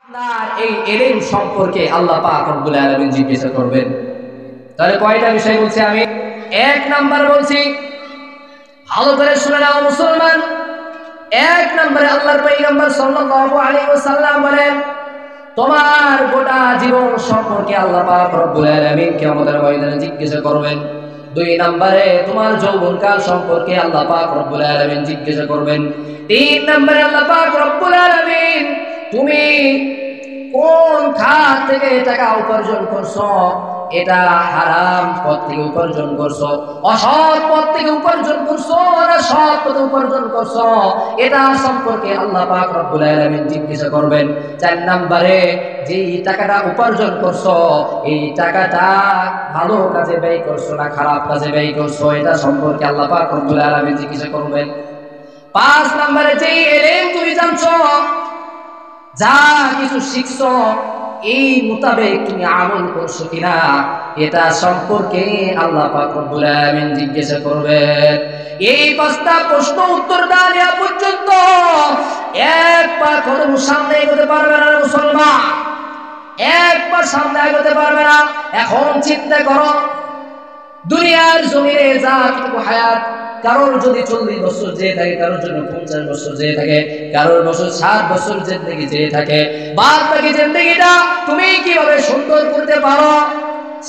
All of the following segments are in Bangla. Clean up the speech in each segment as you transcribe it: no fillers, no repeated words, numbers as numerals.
আপনার এই ইলম সম্পর্কে আল্লাহ পাক রব্বুল আলামিন জিজ্ঞাসা করবেন। তাহলে কয়টা বিষয় বলছি আমি? এক নাম্বার বলছি, ভালো করে শুনে নাও মুসলমান। এক নম্বরে আল্লাহর পয়গম্বর সাল্লাল্লাহু আলাইহি ওয়াসাল্লাম বলেন, তোমার গোটা জীবন সম্পর্কে আল্লাহ পাক রব্বুল আলামিন কিয়ামতের ময়দানে জিজ্ঞাসা করবেন। দুই নম্বরে তোমার যৌবনকাল সম্পর্কে আল্লাহ পাক রব্বুল আলামিন জিজ্ঞাসা করবেন। তিন নম্বরে আল্লাহ পাক রব্বুল আলামিন তুমি কোন খাত থেকে টাকা উপার্জন করছো, এটা হারাম পথ থেকে উপার্জন করছো, অসৎ পথ থেকে উপার্জন করছো না সৎ পথে উপার্জন করছো, এটা সম্পর্কে আল্লাহ পাক রব্বুল আলামিন জিজ্ঞাসা করবেন। চার নম্বরে যেই টাকাটা উপার্জন করছো, এই টাকাটা ভালো কাজে ব্যয় করছো না খারাপ কাজে ব্যয় করছো, এটা সম্পর্কে আল্লাহ পাক রব্বুল আলামিন জিজ্ঞাসা করবেন। পাঁচ নম্বরে যেই ইলম তুমি জানছো, যা কিছু শিখছো, এই মোতাবেক তুমি আমল করছো কিনা, এটা সম্পর্কে আল্লাহ পাক রব্বুল আলামিন জিজ্ঞাসা করবেন। এই পাঁচটা প্রশ্ন উত্তর দেওয়া পর্যন্ত এক পা কদম সামনে এগোতে পারবে না মুসলমান, এক পা সামনে এগোতে পারবে না। এখন চিন্তা করো, দুনিয়ার জমিনে যা কিছু হায়াত, কারোর যদি 40 বছর যেয়ে থাকে, কারোর জন্য 50 বছর যেয়ে থাকে, কারোর বছর 60 বছর জিন্দেগি যেয়ে থাকে, বাদ বাকি জিন্দেগিটা তুমি কিভাবে সুন্দর করতে পারো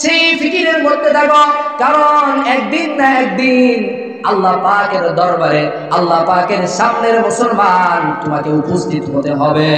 সেই ফিকিরের মধ্যে থাকো। কারণ একদিন না একদিন আল্লাহ পাকের দরবারে, আল্লাহ পাকের সামনের মুসলমান তোমাকে উপস্থিত হতে হবে।